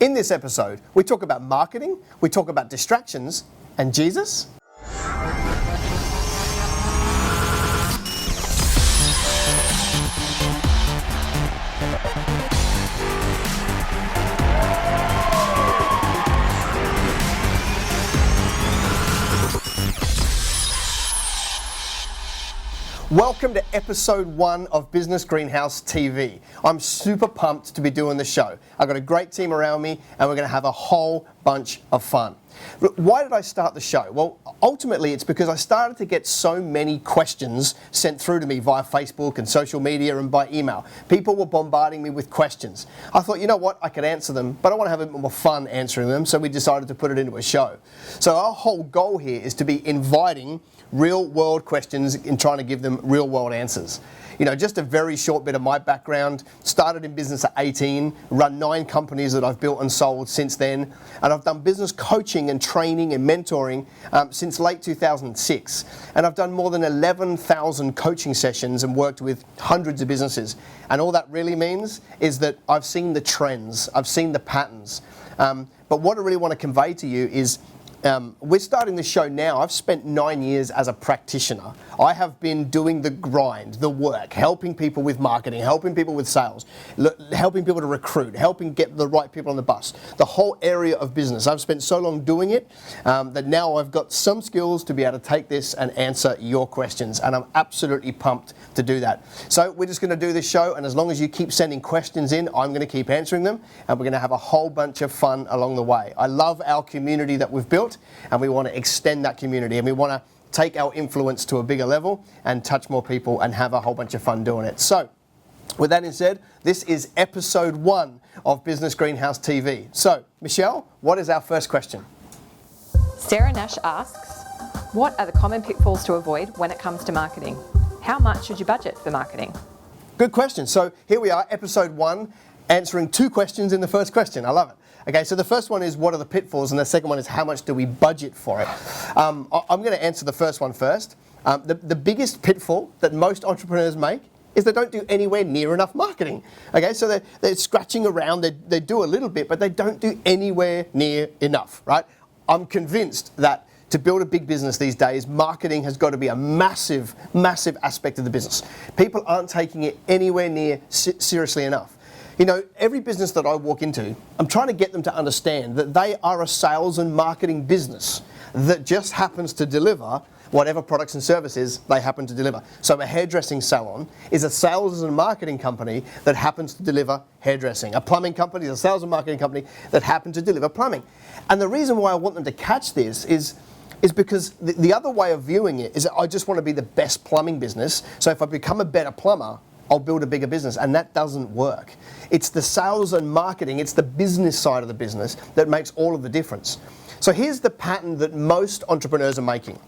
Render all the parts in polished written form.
In this episode, we talk about marketing, we talk about distractions, and Jesus. Welcome to episode 1 of Business Greenhouse TV. I'm super pumped to be doing the show. I've got a great team around me and we're going to have a whole bunch of fun. Why did I start the show? Well, ultimately it's because I started to get so many questions sent through to me via Facebook and social media and by email. People were bombarding me with questions. I thought, you know what, I could answer them, but I want to have a bit more fun answering them, so we decided to put it into a show. So our whole goal here is to be inviting real world questions and trying to give them real world answers. You know, just a very short bit of my background. Started in business at 18, run 9 companies that I've built and sold since then, and I've done business coaching and training and mentoring since late 2006. And I've done more than 11,000 coaching sessions and worked with hundreds of businesses. And all that really means is that I've seen the trends, I've seen the patterns. But what I really want to convey to you is we're starting the show now. I've spent 9 years as a practitioner. I have been doing the grind, the work, helping people with marketing, helping people with sales, helping people to recruit, helping get the right people on the bus. The whole area of business. I've spent so long doing it that now I've got some skills to be able to take this and answer your questions, and I'm absolutely pumped to do that. So we're just going to do this show, and as long as you keep sending questions in, I'm going to keep answering them, and we're going to have a whole bunch of fun along the way. I love our community that we've built, and we want to extend that community, and we want to take our influence to a bigger level and touch more people and have a whole bunch of fun doing it. So with that being said, this is episode 1 of Business Greenhouse TV. So Michelle, what is our first question? Sarah Nash asks, what are the common pitfalls to avoid when it comes to marketing? How much should you budget for marketing? Good question. So here we are, episode 1, answering 2 questions in the first question. I love it. Okay, so the first one is what are the pitfalls, and the second one is how much do we budget for it? I'm going to answer the first one first. The biggest pitfall that most entrepreneurs make is they don't do anywhere near enough marketing. Okay, so they're scratching around, they do a little bit, but they don't do anywhere near enough, right? I'm convinced that to build a big business these days, marketing has got to be a massive, massive aspect of the business. People aren't taking it anywhere near seriously enough. You know, every business that I walk into, I'm trying to get them to understand that they are a sales and marketing business that just happens to deliver whatever products and services they happen to deliver. So a hairdressing salon is a sales and marketing company that happens to deliver hairdressing. A plumbing company is a sales and marketing company that happen to deliver plumbing. And the reason why I want them to catch this is because the other way of viewing it is that I just want to be the best plumbing business. So if I become a better plumber, I'll build a bigger business, and that doesn't work. It's the sales and marketing, it's the business side of the business that makes all of the difference. So here's the pattern that most entrepreneurs are making.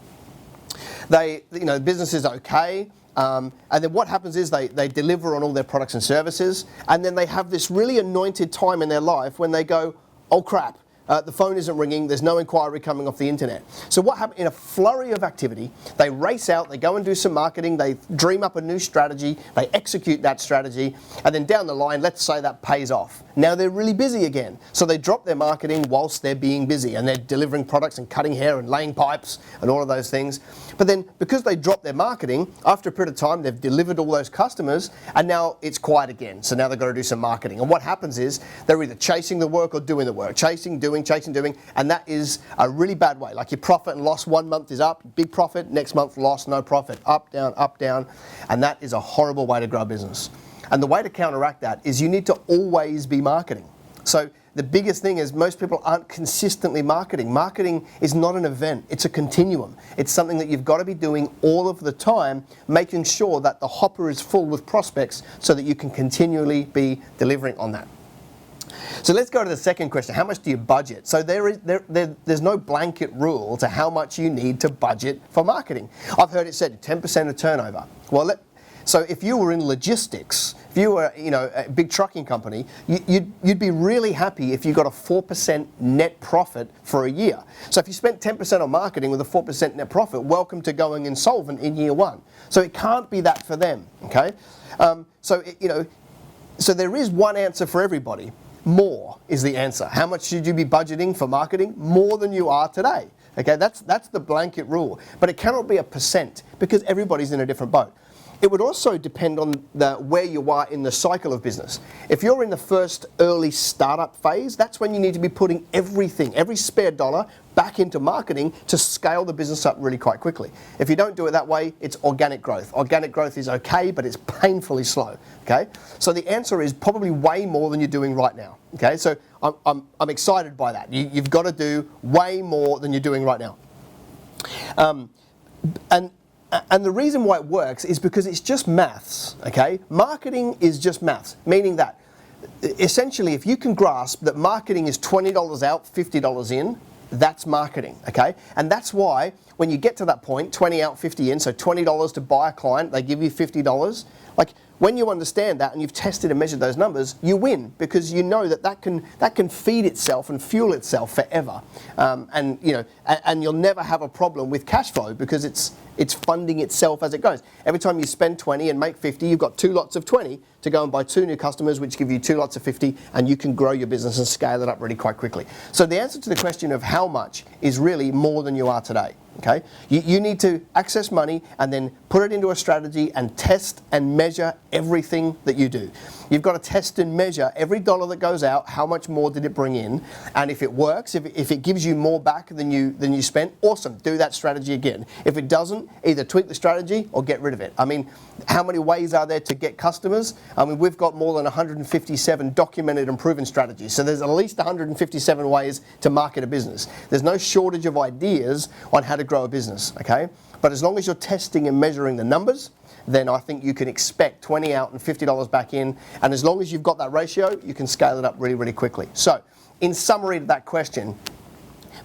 The business is okay, and then what happens is they deliver on all their products and services, and then they have this really anointed time in their life when they go, oh crap, the phone isn't ringing, there's no inquiry coming off the internet. So what happens, in a flurry of activity, they race out, they go and do some marketing, they dream up a new strategy, they execute that strategy, and then down the line, let's say that pays off. Now they're really busy again. So they drop their marketing whilst they're being busy, and they're delivering products and cutting hair and laying pipes and all of those things. But then because they drop their marketing, after a period of time, they've delivered all those customers, and now it's quiet again. So now they've got to do some marketing. And what happens is they're either chasing the work or doing the work. Chasing, doing, and that is a really bad way. Like your profit and loss one month is up, big profit, next month loss, no profit, up, down, and that is a horrible way to grow a business. And the way to counteract that is you need to always be marketing. So the biggest thing is most people aren't consistently marketing. Marketing is not an event, it's a continuum. It's something that you've got to be doing all of the time, making sure that the hopper is full with prospects so that you can continually be delivering on that. So let's go to the second question. How much do you budget? So there's no blanket rule to how much you need to budget for marketing. I've heard it said 10% of turnover. Well, so if you were in logistics, if you were a big trucking company, you'd be really happy if you got a 4% net profit for a year. So if you spent 10% on marketing with a 4% net profit, welcome to going insolvent in year 1. So it can't be that for them, okay? So there is one answer for everybody. More is the answer. How much should you be budgeting for marketing? More than you are today. Okay, that's the blanket rule. But it cannot be a percent because everybody's in a different boat. It would also depend on where you are in the cycle of business. If you're in the first early startup phase, that's when you need to be putting everything, every spare dollar back into marketing to scale the business up really quite quickly. If you don't do it that way, it's organic growth. Organic growth is okay, but it's painfully slow. Okay, so the answer is probably way more than you're doing right now. Okay, so I'm excited by that. You've got to do way more than you're doing right now. And the reason why it works is because it's just maths, okay? Marketing is just maths, meaning that essentially if you can grasp that marketing is $20 out, $50 in, that's marketing, okay? And that's why when you get to that point, 20 out, 50 in, so $20 to buy a client, they give you $50, like when you understand that and you've tested and measured those numbers, you win because you know that can feed itself and fuel itself forever, and you'll never have a problem with cash flow because it's funding itself as it goes. Every time you spend 20 and make 50, you've got 2 lots of 20 to go and buy 2 new customers, which give you 2 lots of 50, and you can grow your business and scale it up really quite quickly. So the answer to the question of how much is really more than you are today. Okay, you need to access money and then put it into a strategy and test and measure everything that you do. You've got to test and measure every dollar that goes out, how much more did it bring in, and if it works, if it gives you more back than you spent, awesome, do that strategy again. If it doesn't, either tweak the strategy or get rid of it. I mean, how many ways are there to get customers? I mean, we've got more than 157 documented and proven strategies, so there's at least 157 ways to market a business. There's no shortage of ideas on how to grow a business, okay? But as long as you're testing and measuring the numbers, then I think you can expect 20 out and $50 back in, and as long as you've got that ratio, you can scale it up really, really quickly. So, in summary to that question,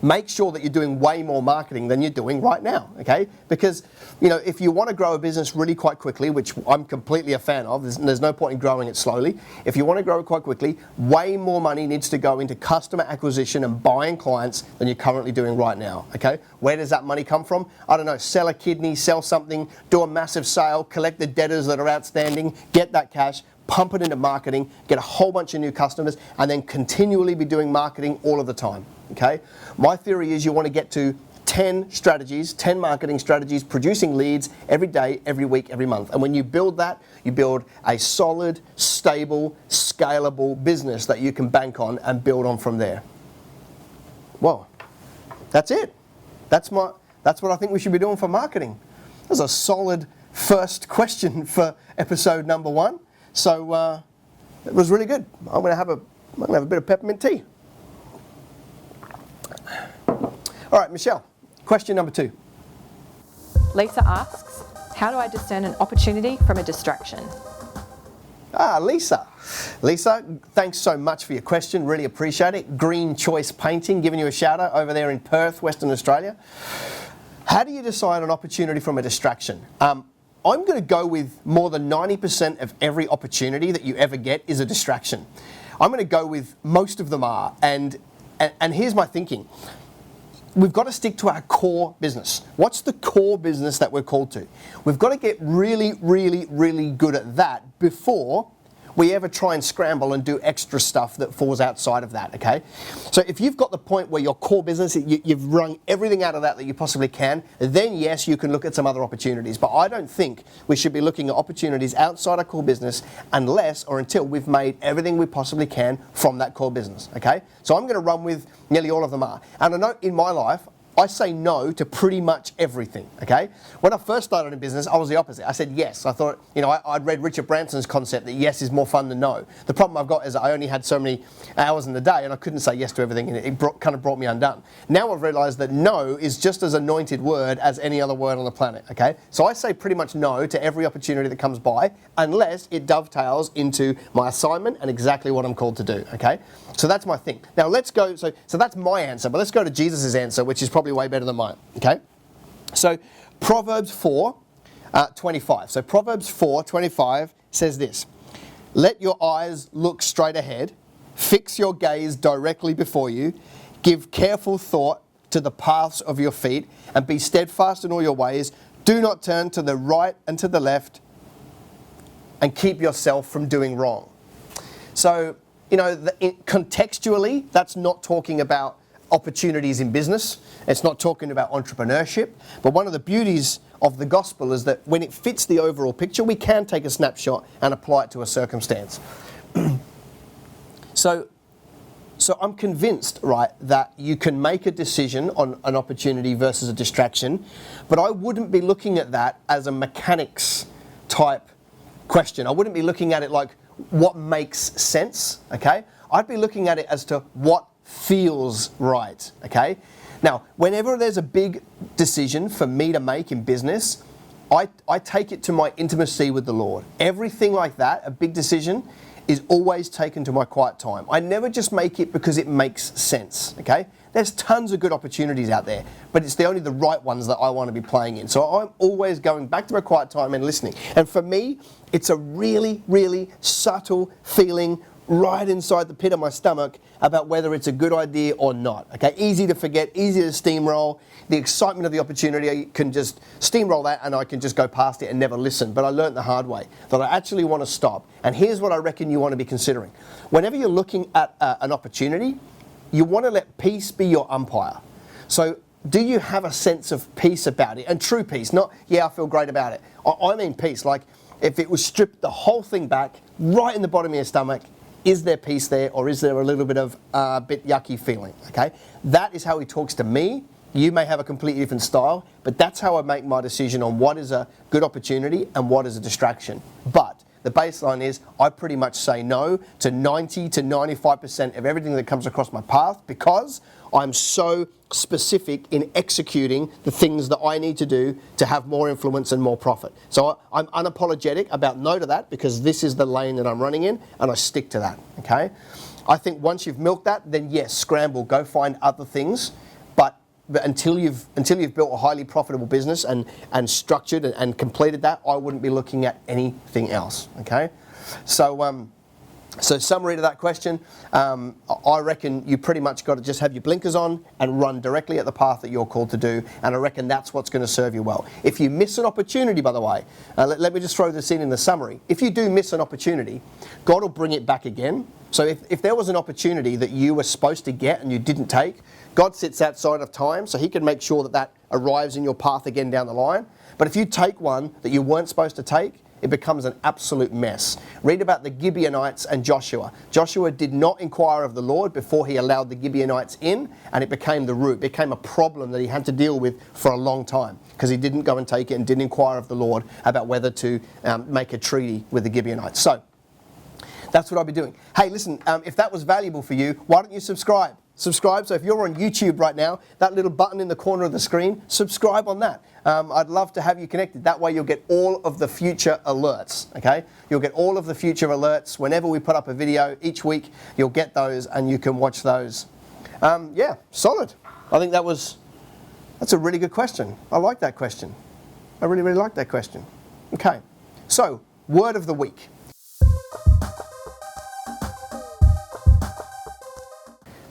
make sure that you're doing way more marketing than you're doing right now, okay? Because, if you want to grow a business really quite quickly, which I'm completely a fan of, there's no point in growing it slowly. If you want to grow it quite quickly, way more money needs to go into customer acquisition and buying clients than you're currently doing right now, okay? Where does that money come from? I don't know, sell a kidney, sell something, do a massive sale, collect the debtors that are outstanding, get that cash, pump it into marketing, get a whole bunch of new customers, and then continually be doing marketing all of the time, okay? My theory is you want to get to 10 strategies, 10 marketing strategies, producing leads every day, every week, every month. And when you build that, you build a solid, stable, scalable business that you can bank on and build on from there. Well, that's it. That's what I think we should be doing for marketing. That's a solid first question for episode number 1. So it was really good. I'm going to have a bit of peppermint tea. All right, Michelle, question number 2. Lisa asks, how do I discern an opportunity from a distraction? Lisa. Lisa, thanks so much for your question. Really appreciate it. Green Choice Painting, giving you a shout out over there in Perth, Western Australia. How do you decide an opportunity from a distraction? I'm going to go with more than 90% of every opportunity that you ever get is a distraction. I'm going to go with most of them are. And here's my thinking. We've got to stick to our core business. What's the core business that we're called to? We've got to get really, really, really good at that before we ever try and scramble and do extra stuff that falls outside of that, okay? So if you've got the point where your core business, you've wrung everything out of that you possibly can, then yes, you can look at some other opportunities. But I don't think we should be looking at opportunities outside our core business unless or until we've made everything we possibly can from that core business, okay? So I'm going to run with nearly all of them are. And I know in my life, I say no to pretty much everything, okay? When I first started in business, I was the opposite. I said yes. I thought, I'd read Richard Branson's concept that yes is more fun than no. The problem I've got is I only had so many hours in the day and I couldn't say yes to everything, and it kind of brought me undone. Now I've realized that no is just as anointed word as any other word on the planet, okay? So I say pretty much no to every opportunity that comes by unless it dovetails into my assignment and exactly what I'm called to do, okay? So that's my thing. Now let's go, so that's my answer, but let's go to Jesus' answer, which is probably way better than mine, okay? So Proverbs 4:25. So Proverbs 4:25 says this: let your eyes look straight ahead, fix your gaze directly before you, give careful thought to the paths of your feet, and be steadfast in all your ways. Do not turn to the right and to the left, and keep yourself from doing wrong. So contextually, that's not talking about opportunities in business. It's not talking about entrepreneurship. But one of the beauties of the gospel is that when it fits the overall picture, we can take a snapshot and apply it to a circumstance. So I'm convinced, right, that you can make a decision on an opportunity versus a distraction, but I wouldn't be looking at that as a mechanics type question. I wouldn't be looking at it like what makes sense, okay? I'd be looking at it as to what feels right, okay? Now, whenever there's a big decision for me to make in business, I take it to my intimacy with the Lord. Everything like that, a big decision, is always taken to my quiet time. I never just make it because it makes sense, okay? There's tons of good opportunities out there, but it's only the right ones that I want to be playing in. So I'm always going back to my quiet time and listening. And for me, it's a really, really subtle feeling right inside the pit of my stomach about whether it's a good idea or not, okay? Easy to forget, easy to steamroll. The excitement of the opportunity, I can just steamroll that and I can just go past it and never listen. But I learned the hard way that I actually want to stop. And here's what I reckon you want to be considering. Whenever you're looking at an opportunity, you want to let peace be your umpire. So do you have a sense of peace about it? And true peace, not, yeah, I feel great about it. I mean peace, like if it was stripped the whole thing back, right in the bottom of your stomach, is there peace there, or is there a little bit of bit yucky feeling, okay? That is how he talks to me. You may have a completely different style, but that's how I make my decision on what is a good opportunity and what is a distraction. But the baseline is I pretty much say no to 90 to 95% of everything that comes across my path because I'm so specific in executing the things that I need to do to have more influence and more profit. So I'm unapologetic about no to that because this is the lane that I'm running in and I stick to that, okay? I think once you've milked that, then yes, scramble, go find other things. But until you've built a highly profitable business and structured and completed that, I wouldn't be looking at anything else, okay? So summary to that question, I reckon you pretty much got to just have your blinkers on and run directly at the path that you're called to do, and I reckon that's what's going to serve you well. If you miss an opportunity, by the way, let me just throw this in the summary. If you do miss an opportunity, God will bring it back again. So if there was an opportunity that you were supposed to get and you didn't take, God sits outside of time, so he can make sure that that arrives in your path again down the line. But if you take one that you weren't supposed to take, it becomes an absolute mess. Read about the Gibeonites and Joshua. Joshua did not inquire of the Lord before he allowed the Gibeonites in, and it became the root, became a problem that he had to deal with for a long time because he didn't go and take it and didn't inquire of the Lord about whether to make a treaty with the Gibeonites. So that's what I'll be doing. Hey, listen, if that was valuable for you, why don't you subscribe? Subscribe. So if you're on YouTube right now, that little button in the corner of the screen, subscribe on that. I'd love to have you connected. That way you'll get all of the future alerts, okay? You'll get all of the future alerts. Whenever we put up a video each week, you'll get those and you can watch those. Yeah, solid. I think that's a really good question. I like that question. I really, really like that question. Okay, so word of the week.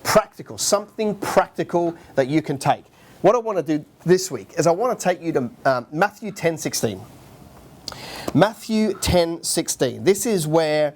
Practical, something practical that you can take. What I want to do this week is I want to take you to Matthew 10:16. Matthew 10:16. This is where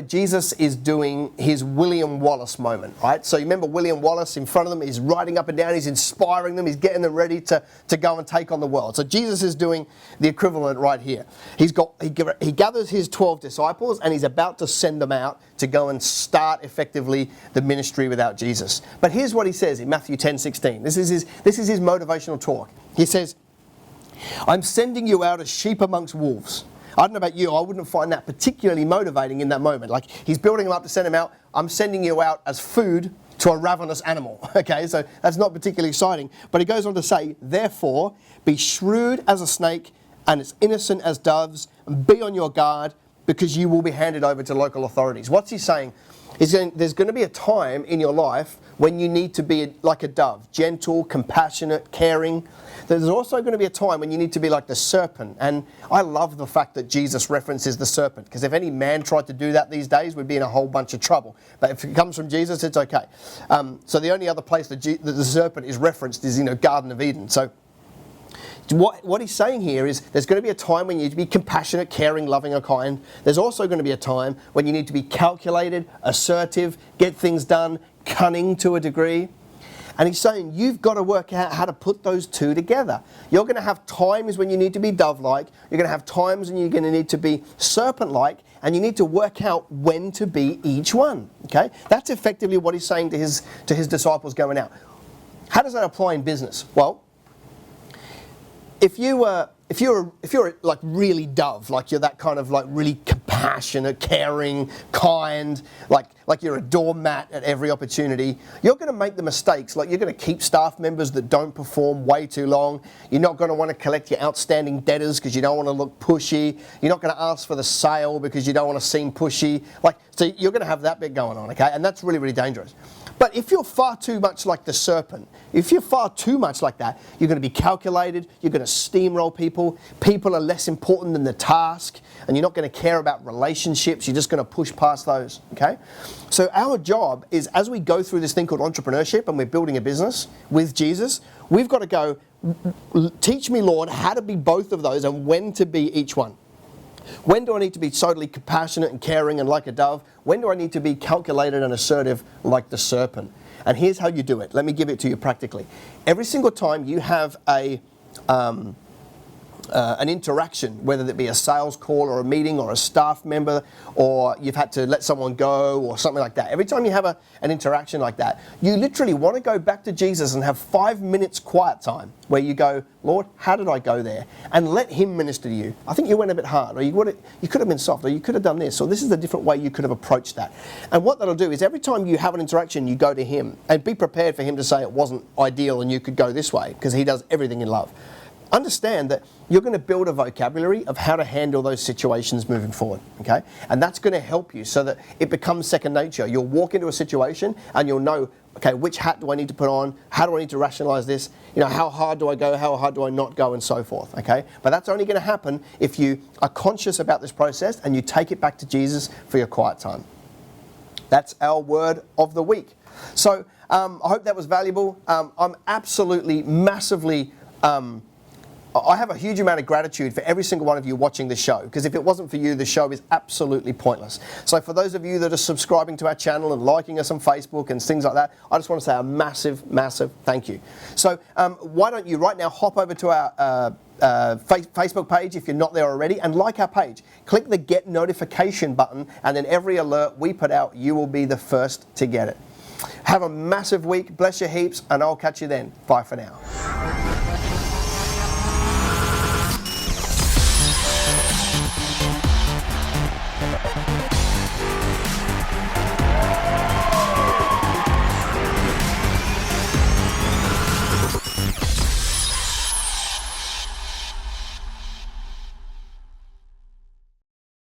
Jesus is doing his William Wallace moment, right? So you remember William Wallace in front of them, he's riding up and down, he's inspiring them, he's getting them ready to go and take on the world. So Jesus is doing the equivalent right here. He gathers his 12 disciples and he's about to send them out to go and start effectively the ministry without Jesus. But here's what he says in Matthew 10:16. This is his motivational talk. He says, "I'm sending you out as sheep amongst wolves." I don't know about you, I wouldn't find that particularly motivating in that moment. Like, he's building them up to send them out. I'm sending you out as food to a ravenous animal. Okay, so that's not particularly exciting. But he goes on to say, "Therefore, be shrewd as a snake and as innocent as doves, and be on your guard, because you will be handed over to local authorities." What's he saying? He's saying there's going to be a time in your life when you need to be like a dove, gentle, compassionate, caring. There's also going to be a time when you need to be like the serpent. And I love the fact that Jesus references the serpent, because if any man tried to do that these days, we'd be in a whole bunch of trouble. But if it comes from Jesus, it's okay. So the only other place that the serpent is referenced is, Garden of Eden. So What he's saying here is there's going to be a time when you need to be compassionate, caring, loving, or kind. There's also going to be a time when you need to be calculated, assertive, get things done, cunning to a degree. And he's saying you've got to work out how to put those two together. You're going to have times when you need to be dove-like. You're going to have times when you're going to need to be serpent-like. And you need to work out when to be each one. Okay? That's effectively what he's saying to his disciples going out. How does that apply in business? Well, if you're like really dove, like you're that kind of like really compassionate, caring, kind, like you're a doormat at every opportunity, you're going to make the mistakes. Like you're going to keep staff members that don't perform way too long. You're not going to want to collect your outstanding debtors because you don't want to look pushy. You're not going to ask for the sale because you don't want to seem pushy. So you're going to have that bit going on, okay? And that's really, really dangerous. But if you're far too much like the serpent, if you're far too much like that, you're going to be calculated, you're going to steamroll people, people are less important than the task, and you're not going to care about relationships, you're just going to push past those, okay? So our job is, as we go through this thing called entrepreneurship and we're building a business with Jesus, we've got to go, teach me, Lord, how to be both of those and when to be each one. When do I need to be totally compassionate and caring and like a dove? When do I need to be calculated and assertive like the serpent? And here's how you do it. Let me give it to you practically. Every single time you have an interaction, whether it be a sales call or a meeting or a staff member, or you've had to let someone go or something like that. Every time you have an interaction like that, you literally want to go back to Jesus and have 5 minutes quiet time where you go, Lord, how did I go there? And let him minister to you. I think you went a bit hard, or you could have been soft, or you could have done this, or this is a different way you could have approached that. And what that'll do is every time you have an interaction, you go to him and be prepared for him to say it wasn't ideal and you could go this way, because he does everything in love. Understand that you're going to build a vocabulary of how to handle those situations moving forward, okay? And that's going to help you so that it becomes second nature. You'll walk into a situation and you'll know, okay, which hat do I need to put on? How do I need to rationalize this? You know, how hard do I go? How hard do I not go? And so forth, okay? But that's only going to happen if you are conscious about this process and you take it back to Jesus for your quiet time. That's our word of the week. So I hope that was valuable. I'm absolutely, massively... I have a huge amount of gratitude for every single one of you watching the show, because if it wasn't for you, the show is absolutely pointless. So for those of you that are subscribing to our channel and liking us on Facebook and things like that, I just want to say a massive, massive thank you. So why don't you right now hop over to our Facebook page if you're not there already, and like our page. Click the get notification button, and then every alert we put out, you will be the first to get it. Have a massive week, bless your heaps, and I'll catch you then. Bye for now.